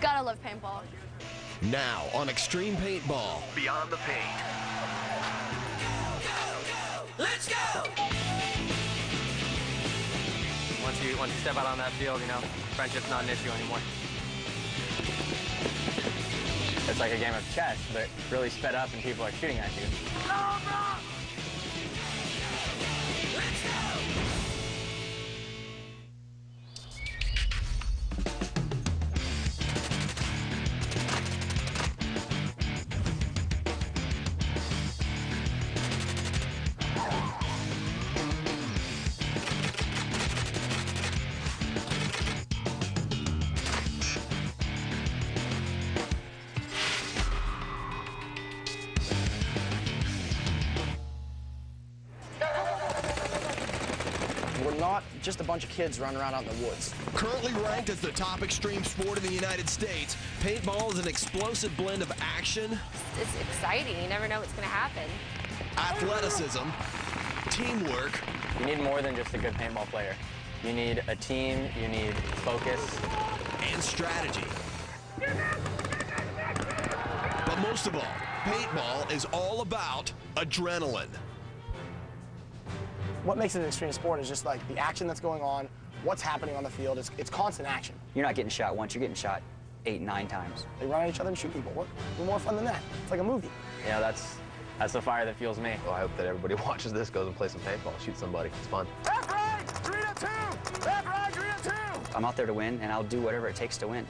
Gotta love paintball. Now on Xtreme Paintball. Beyond the paint. Let's go! Once you step out on that field, you know, friendship's not an issue anymore. It's like a game of chess, but really sped up and people are shooting at you. Let's go! We're not just a bunch of kids running around out in the woods. Currently ranked as the top extreme sport in the United States, paintball is an explosive blend of action, It's exciting. You never know what's gonna happen. athleticism, teamwork, You need more than just a good paintball player. You need a team, you need focus. and strategy. But most of all, paintball is all about adrenaline. What makes it an extreme sport is just like the action that's going on, what's happening on the field. It's constant action. You're not getting shot once, you're getting shot 8, 9 times. They run at each other and shoot people. What more fun than that? It's like a movie. You know, that's the fire that fuels me. Well, I hope that everybody watches this, goes and plays some paintball, shoot somebody. It's fun. I'm out there to win, and I'll do whatever it takes to win.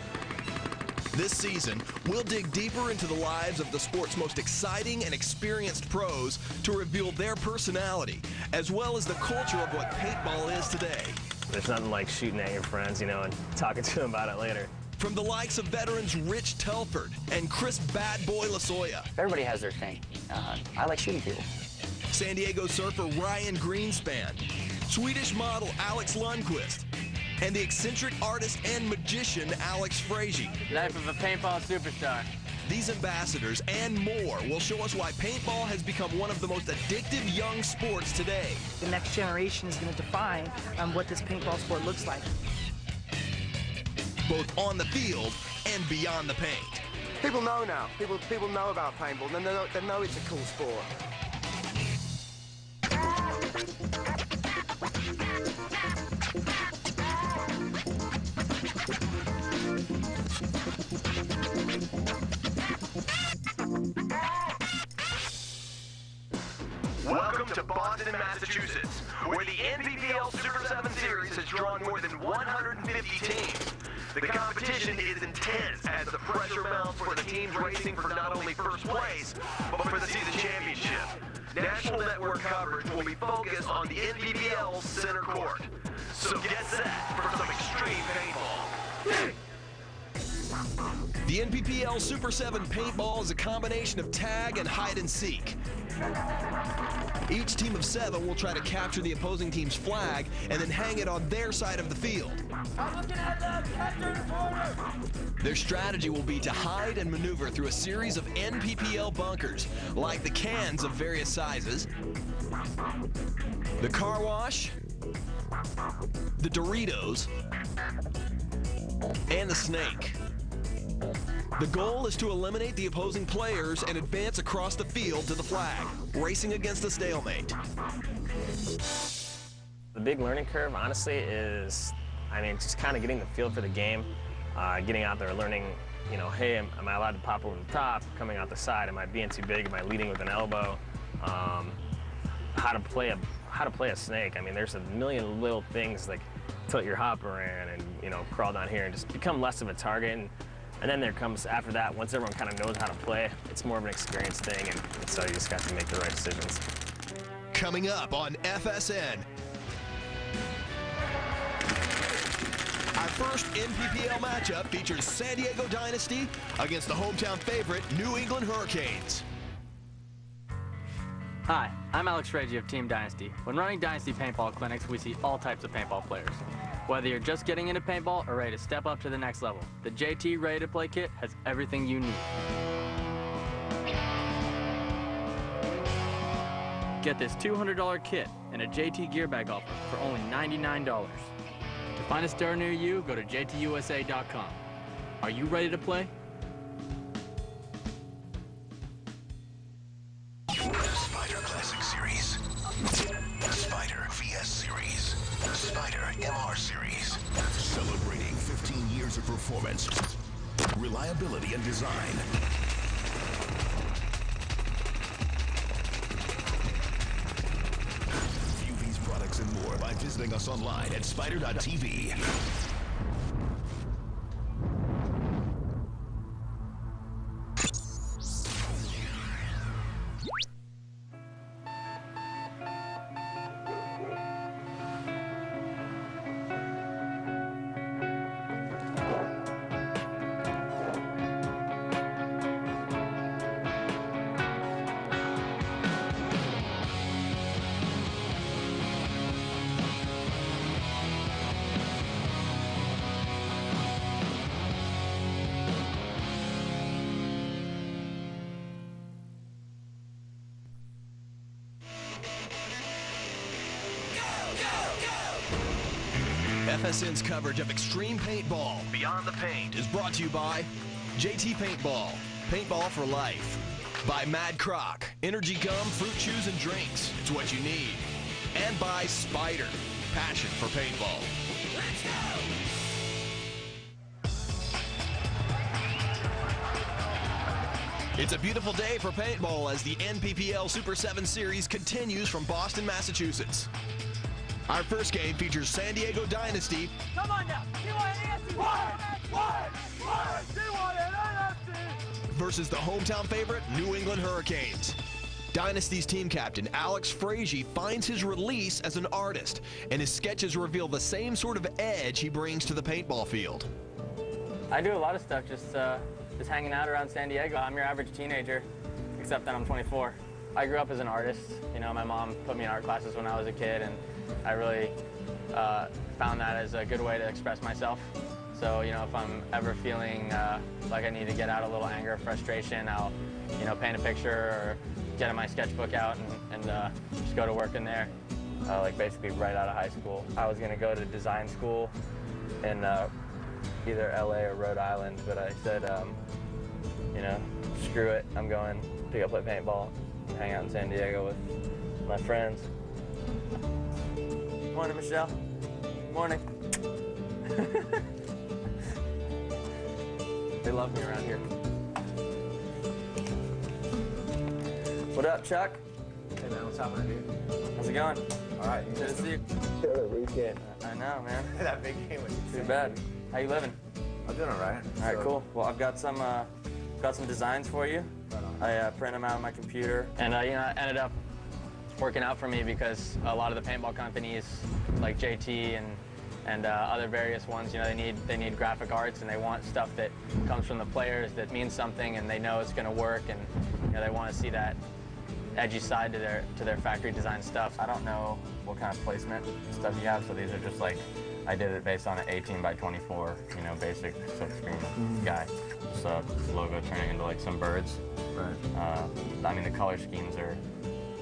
This season, we'll dig deeper into the lives of the sport's most exciting and experienced pros to reveal their personality, as well as the culture of what paintball is today. There's nothing like shooting at your friends, you know, and talking to them about it later. From the likes of veterans Rich Telford and Chris Bad Boy Lasoya, Everybody has their thing. I like shooting people. San Diego surfer Ryan Greenspan, Swedish model Alex Lundqvist, and the eccentric artist and magician Alex Fraige. Life of a paintball superstar. These ambassadors and more will show us why paintball has become one of the most addictive young sports today. The next generation is going to define what this paintball sport looks like. Both on the field and beyond the paint. People know now. People know about paintball. They know it's a cool sport. Welcome to Boston, Massachusetts, where the NPPL Super 7 Series has drawn more than 150 teams. The competition is intense as the pressure mounts for the teams racing for not only first place, but for the season championship. National network coverage will be focused on the NPPL's center court. So get set for some extreme paintball. The NPPL Super 7 Paintball is a combination of tag and hide and seek. Each team of 7 will try to capture the opposing team's flag and then hang it on their side of the field. Their strategy will be to hide and maneuver through a series of NPPL bunkers, like the cans of various sizes, the car wash, the Doritos, and the snake. The goal is to eliminate the opposing players and advance across the field to the flag, racing against a stalemate. The big learning curve, honestly, is, just kind of getting the feel for the game, getting out there, learning, you know, hey, am I allowed to pop over the top, coming out the side, am I being too big, am I leading with an elbow, how to play a snake. There's a million little things like tilt your hopper in and, you know, crawl down here and just become less of a target. And then there comes, after that, once everyone kind of knows how to play, it's more of an experience thing, and so you just got to make the right decisions. Coming up on FSN. Our first NPPL matchup features San Diego Dynasty against the hometown favorite, New England Hurricanes. Hi, I'm Alex Fraige of Team Dynasty. When running Dynasty paintball clinics, we see all types of paintball players. Whether you're just getting into paintball or ready to step up to the next level, the JT Ready to Play kit has everything you need. Get this $200 kit and a JT gear bag offer for only $99. To find a store near you, go to jtusa.com. Are you ready to play? The Spider Classic Series. The Spider VS Series. The Spider MR Series. Celebrating 15 years of performance, reliability, and design. View these products and more by visiting us online at spider.tv. FSN's coverage of Xtreme Paintball Beyond the Paint is brought to you by JT Paintball, Paintball for Life. By Mad Croc, Energy Gum, Fruit Chews, and Drinks. It's what you need. And by Spider, passion for paintball. Let's go! It's a beautiful day for paintball as the NPPL Super 7 Series continues from Boston, Massachusetts. Our first game features San Diego Dynasty Come on now! You want an answer? What? You want an answer? versus the hometown favorite, New England Hurricanes. Dynasty's team captain, Alex Fraige, finds his release as an artist, and his sketches reveal the same sort of edge he brings to the paintball field. I do a lot of stuff, just hanging out around San Diego. I'm your average teenager, except that I'm 24. I grew up as an artist. You know, my mom put me in art classes when I was a kid, and I really found that as a good way to express myself. So, you know, if I'm ever feeling like I need to get out a little anger or frustration, I'll, you know, paint a picture or get my sketchbook out and just go to work in there. Like basically right out of high school. I was gonna go to design school in either LA or Rhode Island, but I said, you know, screw it. I'm going to go play paintball and hang out in San Diego with my friends. Morning, Michelle. Morning. They love me around here. What up, Chuck? Hey man, what's happening, dude? How's it going? All right, you Good to see you. killer weekend. I know, man. That big game was Too insane. bad. How you living? I'm doing all right. All right, cool. Well, I've got some designs for you. Right on. I print them out on my computer, and you know, it ended up working out for me because a lot of the paintball companies, like JT and other various ones, you know, they need graphic arts, and they want stuff that comes from the players that means something, and they know it's going to work, and you know, they want to see that edgy side to their factory design stuff. I don't know what kind of placement stuff you have, so these are just like, I did it based on an 18 by 24, you know, basic silkscreen guy. So this logo turning into like some birds. Right. I mean, the color schemes are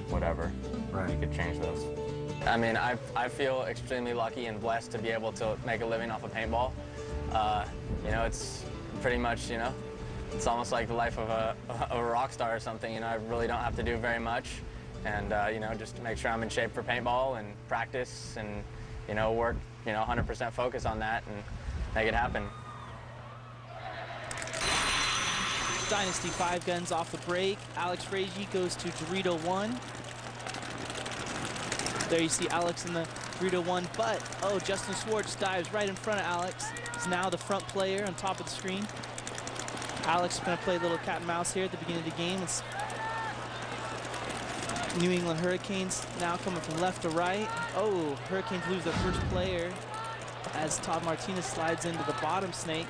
whatever. Right. You could change those. I mean, I feel extremely lucky and blessed to be able to make a living off of paintball. You know, it's pretty much, you know, it's almost like the life of a rock star or something. You know, I really don't have to do very much, and you know, just to make sure I'm in shape for paintball and practice and, you know, work, you know, 100% focus on that and make it happen. Dynasty 5 guns off the break. Alex Fraige goes to Dorito 1. There you see Alex in the Dorito 1, but, oh, Justin Schwartz dives right in front of Alex. He's now the front player on top of the screen. Alex is going to play a little cat and mouse here at the beginning of the game. It's New England Hurricanes now coming from left to right. Oh, Hurricanes lose their first player as Todd Martinez slides into the bottom snake.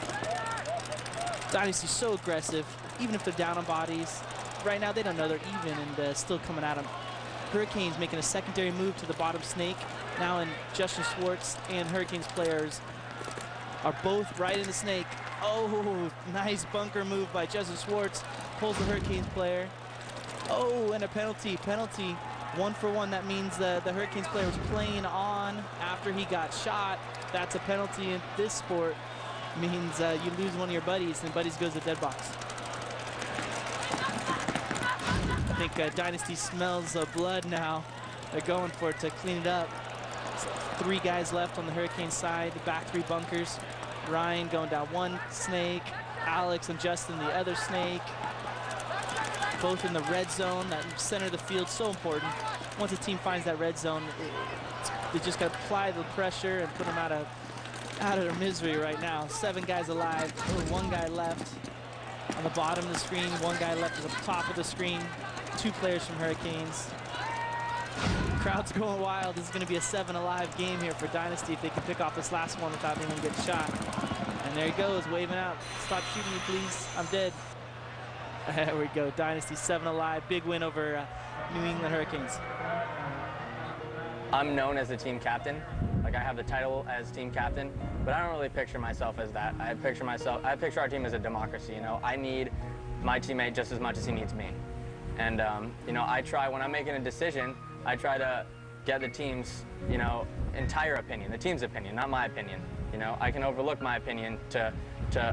Dynasty's so aggressive, even if they're down on bodies. Right now, they don't know they're even and still coming at them. Hurricanes making a secondary move to the bottom snake. Now in Justin Schwartz and Hurricanes players are both right in the snake. Oh, nice bunker move by Justin Schwartz. Pulls the Hurricanes player. Oh, and a penalty. 1-for-1. That means the Hurricanes player was playing on after he got shot. That's a penalty in this sport. means you lose one of your buddies, and buddies goes to dead box. I think Dynasty smells blood now. They're going for it to clean it up. So 3 guys left on the Hurricane side, the back 3 bunkers. Ryan going down 1 snake, Alex and Justin the other snake. Both in the red zone, that center of the field, so important. Once a team finds that red zone, they just got to apply the pressure and put them out of their misery right now. 7 guys alive, 1 guy left on the bottom of the screen, 1 guy left at the top of the screen. 2 players from Hurricanes. Crowd's going wild. This is going to be a 7 alive game here for Dynasty if they can pick off this last one without anyone getting shot. And there he goes, waving out. Stop shooting me, please. I'm dead. There we go. Dynasty 7 alive. Big win over New England Hurricanes. I'm known as the team captain. Like, I have the title as team captain, but I don't really picture myself as that. I picture our team as a democracy. You know, I need my teammate just as much as he needs me. And, you know, I try, when I'm making a decision, I try to get the team's, you know, entire opinion, the team's opinion, not my opinion. You know, I can overlook my opinion to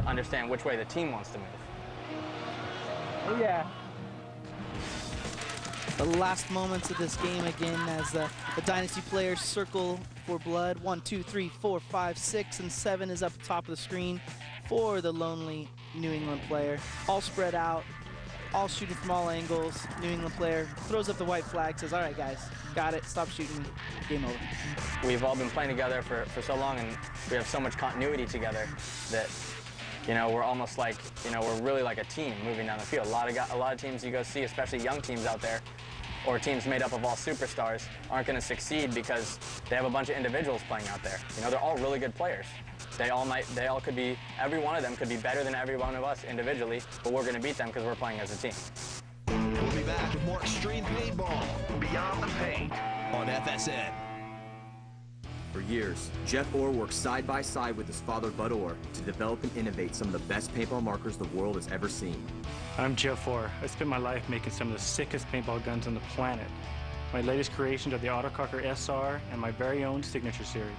understand which way the team wants to move. Oh, yeah. The last moments of this game again as the Dynasty players circle for blood. 1, 2, 3, 4, 5, 6, and 7 is up top of the screen for the lonely New England player. All spread out, all shooting from all angles. New England player throws up the white flag, says, all right, guys, got it, stop shooting, game over. We've all been playing together for so long, and we have so much continuity together that, you know, we're almost like, you know, we're really like a team moving down the field. A lot of teams you go see, especially young teams out there, or teams made up of all superstars, aren't going to succeed because they have a bunch of individuals playing out there. You know, they're all really good players. They all could be, every one of them could be better than every one of us individually, but we're going to beat them because we're playing as a team. We'll be back with more Xtreme Paintball Beyond the Paint on FSN. For years, Jeff Orr worked side by side with his father, Bud Orr, to develop and innovate some of the best paintball markers the world has ever seen. I'm Jeff Orr. I spent my life making some of the sickest paintball guns on the planet. My latest creations are the Autococker SR and my very own Signature Series.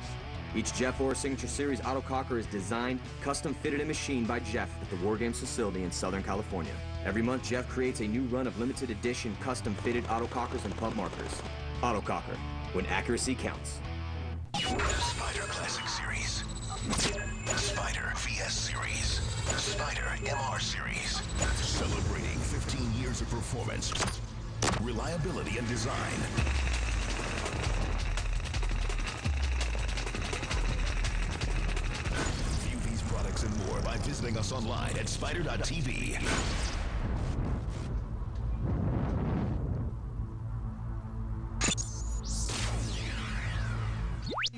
Each Jeff Orr Signature Series Autococker is designed, custom fitted and machined by Jeff at the War Games facility in Southern California. Every month, Jeff creates a new run of limited edition custom fitted autocockers and pump markers. Autococker, when accuracy counts. The Spider Classic Series, the Spider VS Series, the Spider MR Series. Celebrating 15 years of performance, reliability, and design. View these products and more by visiting us online at spider.tv.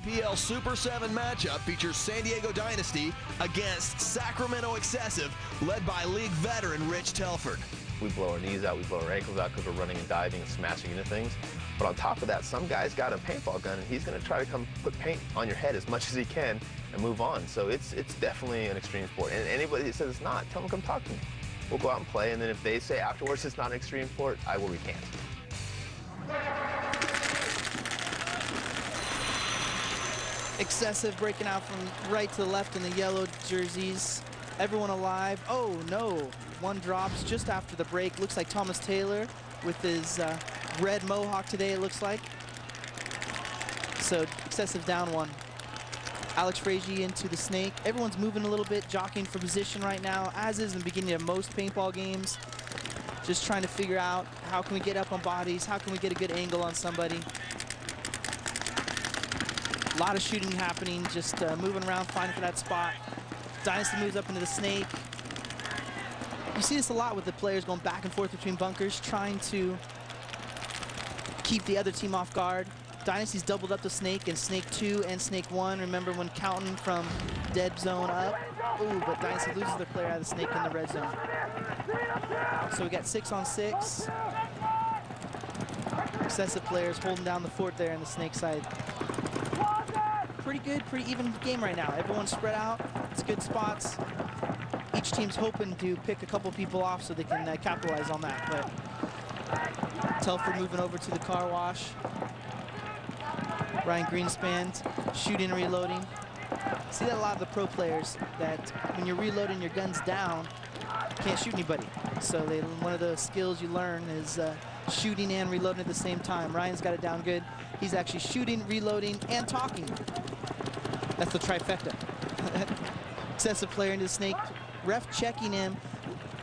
PL Super 7 matchup features San Diego Dynasty against Sacramento Excessive, led by league veteran Rich Telford. We blow our knees out, we blow our ankles out because we're running and diving and smashing into things. But on top of that, some guy's got a paintball gun, and he's going to try to come put paint on your head as much as he can and move on. So it's definitely an extreme sport. And anybody that says it's not, tell them come talk to me. We'll go out and play, and then if they say afterwards it's not an extreme sport, I will recant. Excessive breaking out from right to the left in the yellow jerseys. Everyone alive. Oh no, one drops just after the break. Looks like Thomas Taylor with his red mohawk today, it looks like. So Excessive down 1. Alex Fraige into the snake. Everyone's moving a little bit, jockeying for position right now, as is in the beginning of most paintball games. Just trying to figure out how can we get up on bodies, how can we get a good angle on somebody. A lot of shooting happening, just moving around, finding for that spot. Dynasty moves up into the snake. You see this a lot with the players going back and forth between bunkers, trying to keep the other team off guard. Dynasty's doubled up the snake in snake 2 and snake 1. Remember when counting from dead zone up. Ooh, but Dynasty loses their player out of the snake in the red zone. So we got 6 on 6. Excessive players holding down the fort there in the snake side. Pretty good, pretty even game right now. Everyone's spread out. It's good spots. Each team's hoping to pick a couple people off so they can capitalize on that. But Telford moving over to the car wash. Ryan Greenspan shooting and reloading. See that a lot of the pro players, that when you're reloading your guns down, you can't shoot anybody. So one of the skills you learn is shooting and reloading at the same time. Ryan's got it down good. He's actually shooting, reloading, and talking. That's the trifecta. Excessive player into the snake. Ref checking him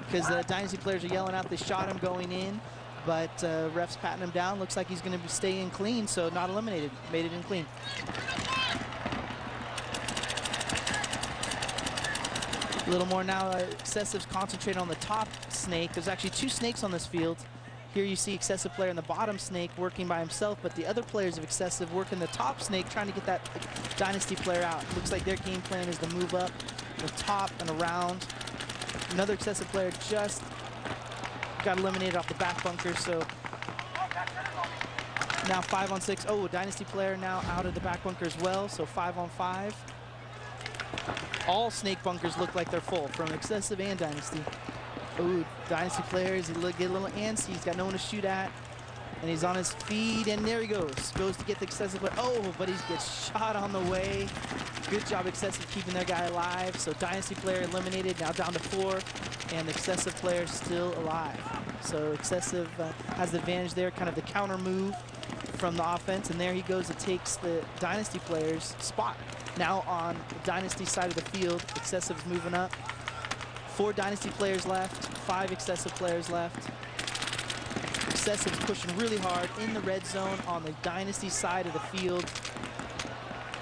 because the Dynasty players are yelling out they shot him going in, but ref's patting him down. Looks like he's going to stay in clean, so not eliminated. Made it in clean. A little more now. Excessive's concentrated on the top snake. There's actually 2 snakes on this field. Here you see Excessive player in the bottom snake working by himself, but the other players of Excessive working the top snake, trying to get that Dynasty player out. Looks like their game plan is to move up the top and around. Another Excessive player just got eliminated off the back bunker, so now 5 on 6. Oh, Dynasty player now out of the back bunker as well, so 5 on 5. All snake bunkers look like they're full from Excessive and Dynasty. Ooh, Dynasty players, he get a little antsy. He's got no one to shoot at, and he's on his feet, and there he goes. Goes to get the Excessive player. Oh, but he gets shot on the way. Good job, Excessive, keeping their guy alive. So Dynasty player eliminated, now down to 4, and the Excessive player still alive. So Excessive has the advantage there, kind of the counter move from the offense, and there he goes. It takes the Dynasty player's spot. Now on the Dynasty side of the field, Excessive's moving up. 4 Dynasty players left, 5 Excessive players left. Excessive's pushing really hard in the red zone on the Dynasty side of the field.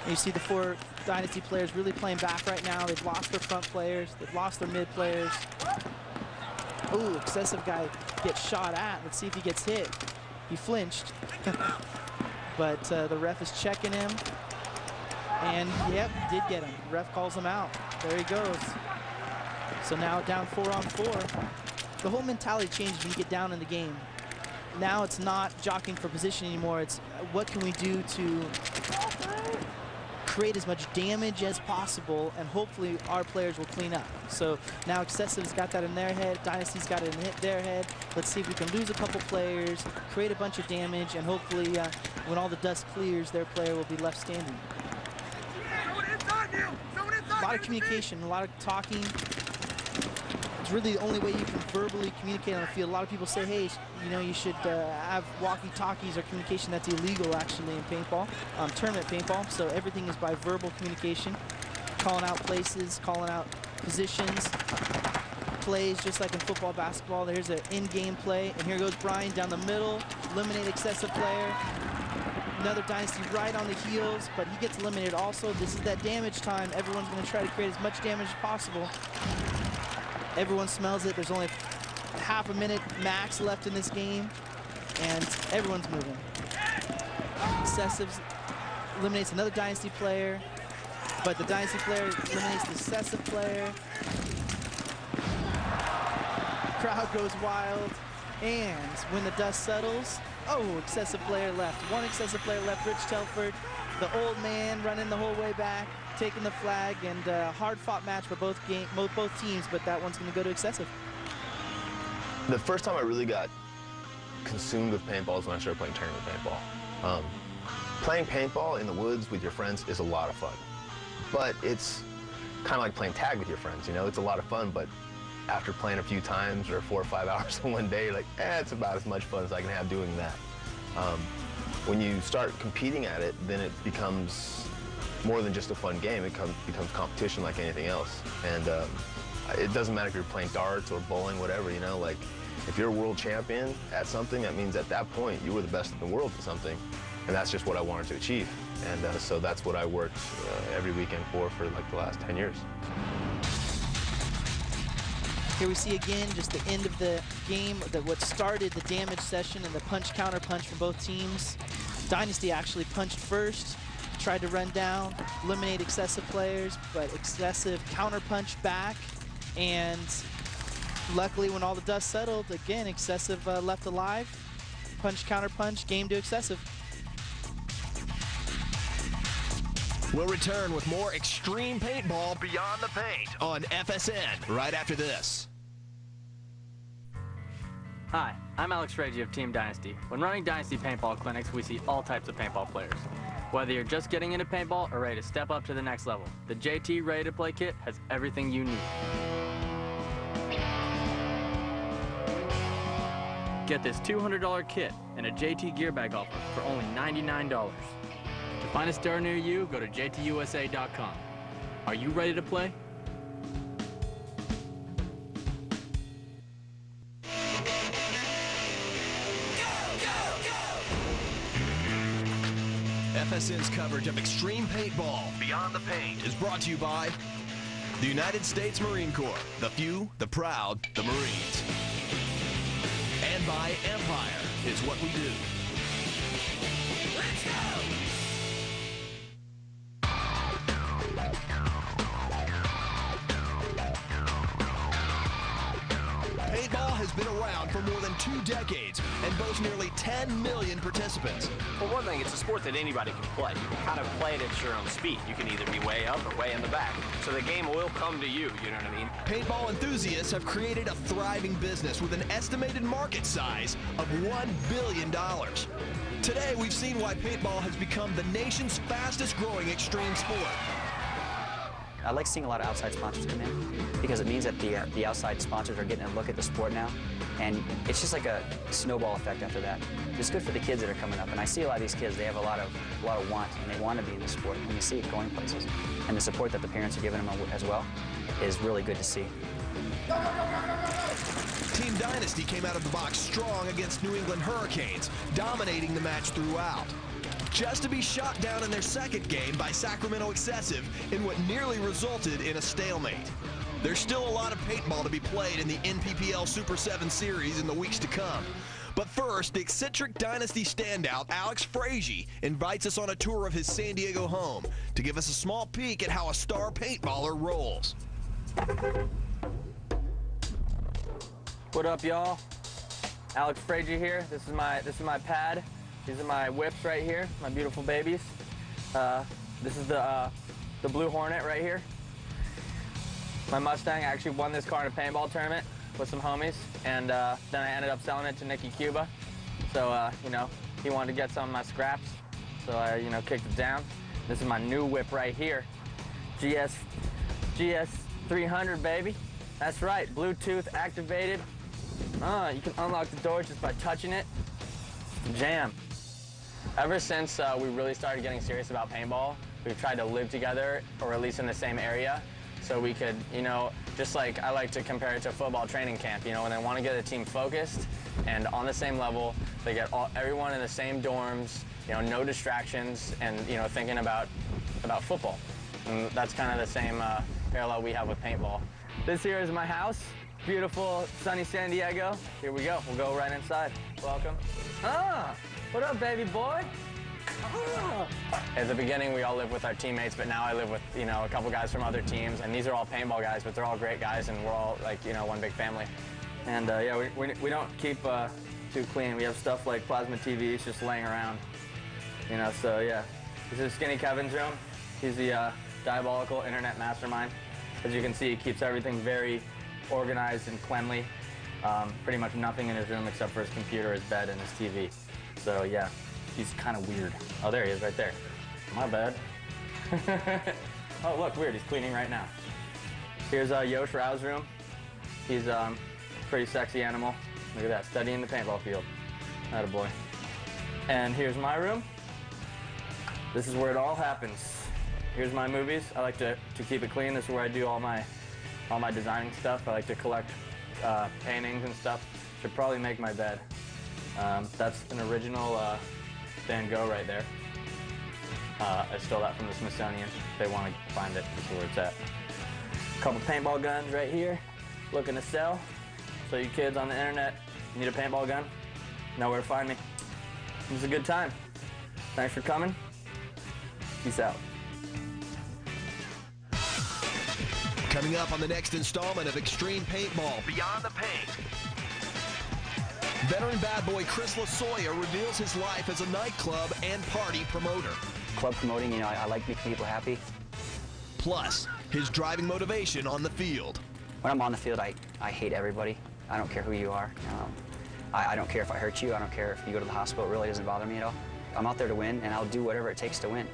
And you see the 4 Dynasty players really playing back right now. They've lost their front players, they've lost their mid players. Ooh, Excessive guy gets shot at. Let's see if he gets hit. He flinched. But the ref is checking him. And yep, did get him. Ref calls him out. There he goes. So now down 4 on 4. The whole mentality changes when you get down in the game. Now it's not jockeying for position anymore. It's what can we do to create as much damage as possible, and hopefully our players will clean up. So now Excessive's got that in their head. Dynasty's got it in their head. Let's see if we can lose a couple players, create a bunch of damage, and hopefully when all the dust clears, their player will be left standing. A lot of communication, a lot of talking. It's really the only way you can verbally communicate on the field. A lot of people say, hey, you know, you should have walkie-talkies or communication. That's illegal, actually, in paintball, tournament paintball. So everything is by verbal communication, calling out places, calling out positions, plays, just like in football, basketball. There's an in-game play, and here goes Brian down the middle, eliminate Excessive player. Another Dynasty right on the heels, but he gets eliminated also. This is that damage time. Everyone's going to try to create as much damage as possible. Everyone smells it. There's only half a minute max left in this game, and everyone's moving. Excessive eliminates another Dynasty player, but the Dynasty player eliminates the Excessive player. Crowd goes wild, and when the dust settles, oh, Excessive player left. 1 Excessive player left, Rich Telford, the old man running the whole way back, taking the flag, and hard-fought match for both teams, but that one's going to go to Excessive. The first time I really got consumed with paintball is when I started playing tournament paintball. Playing paintball in the woods with your friends is a lot of fun, but it's kind of like playing tag with your friends, you know? It's a lot of fun, but after playing a few times or 4 or 5 hours in one day, like, it's about as much fun as I can have doing that. When you start competing at it, then it becomes more than just a fun game. It becomes competition like anything else. And it doesn't matter if you're playing darts or bowling, whatever, you know, like, if you're a world champion at something, that means at that point you were the best in the world at something. And that's just what I wanted to achieve. And so that's what I worked every weekend for like the last 10 years. Here we see again just the end of the game, what started the damage session and the punch-counter punch from both teams. Dynasty actually punched first, tried to run down, eliminate Excessive players, but Excessive counter-punch back, and luckily when all the dust settled, again, Excessive left alive. Punch-counter-punch, game to Excessive. We'll return with more Xtreme Paintball Beyond the Paint on FSN right after this. Hi, I'm Fraige of Team Dynasty. When running Dynasty paintball clinics, we see all types of paintball players. Whether you're just getting into paintball or ready to step up to the next level, the JT Ready to Play kit has everything you need. Get this $200 kit and a JT gear bag offer for only $99. To find a store near you, go to jtusa.com. Are you ready to play? FSN's coverage of Xtreme Paintball Beyond the Paint is brought to you by the United States Marine Corps, the few, the proud, the Marines. And by Empire, it's what we do. Let's go! Paintball has been around for more than 2 decades and boasts nearly 10 million participants. For one thing, it's a sport that anybody can play. You can kind of play it at your own speed. You can either be way up or way in the back. So the game will come to you know what I mean? Paintball enthusiasts have created a thriving business with an estimated market size of $1 billion. Today, we've seen why paintball has become the nation's fastest growing extreme sport. I like seeing a lot of outside sponsors come in because it means that the outside sponsors are getting a look at the sport now, and it's just like a snowball effect after that. It's good for the kids that are coming up, and I see a lot of these kids, they have a lot of want, and they want to be in the sport, and you see it going places. And the support that the parents are giving them as well is really good to see. Team Dynasty came out of the box strong against New England Hurricanes, dominating the match throughout, just to be shot down in their second game by Sacramento Excessive in what nearly resulted in a stalemate. There's still a lot of paintball to be played in the NPPL Super 7 series in the weeks to come. But first, the eccentric Dynasty standout Alex Fraige invites us on a tour of his San Diego home to give us a small peek at how a star paintballer rolls. What up, y'all? Alex Fraige here. This is my pad. These are my whips right here, my beautiful babies. This is the Blue Hornet right here. My Mustang. I actually won this car in a paintball tournament with some homies, and then I ended up selling it to Nicky Cuba. So, you know, he wanted to get some of my scraps, so I, you know, kicked it down. This is my new whip right here, GS 300, baby. That's right, Bluetooth activated. You can unlock the doors just by touching it. Jam. Ever since we really started getting serious about paintball, we've tried to live together, or at least in the same area, so we could, you know, just like I like to compare it to football training camp, you know, when they want to get a team focused and on the same level, they get everyone in the same dorms, you know, no distractions, and, you know, thinking about football. And that's kind of the same parallel we have with paintball. This here is my house. Beautiful, sunny San Diego. Here we go. We'll go right inside. Welcome. What up, baby boy? At the beginning, we all lived with our teammates, but now I live with, you know, a couple guys from other teams, and these are all paintball guys, but they're all great guys, and we're all, like, you know, one big family. And, yeah, we don't keep too clean. We have stuff like plasma TVs just laying around, you know, so, yeah. This is Skinny Kevin's room. He's the diabolical internet mastermind. As you can see, he keeps everything very organized and cleanly. Pretty much nothing in his room except for his computer, his bed, and his TV. So yeah, he's kind of weird. Oh, there he is right there. My bad. Oh, look, weird, he's cleaning right now. Here's Yosh Rao's room. He's a pretty sexy animal. Look at that, studying the paintball field. Attaboy. And here's my room. This is where it all happens. Here's my movies. I like to keep it clean. This is where I do all my designing stuff. I like to collect paintings and stuff. Should probably make my bed. That's an original Van Gogh right there. I stole that from the Smithsonian. If they want to find it, this is where it's at. A couple paintball guns right here, looking to sell. So you kids on the internet, need a paintball gun? Know where to find me. It was a good time. Thanks for coming. Peace out. Coming up on the next installment of Xtreme Paintball Beyond the Paint. Veteran bad boy Chris LaSoya reveals his life as a nightclub and party promoter. Club promoting, you know, I like making people happy. Plus, his driving motivation on the field. When I'm on the field, I hate everybody. I don't care who you are. I don't care if I hurt you. I don't care if you go to the hospital. It really doesn't bother me at all. I'm out there to win, and I'll do whatever it takes to win.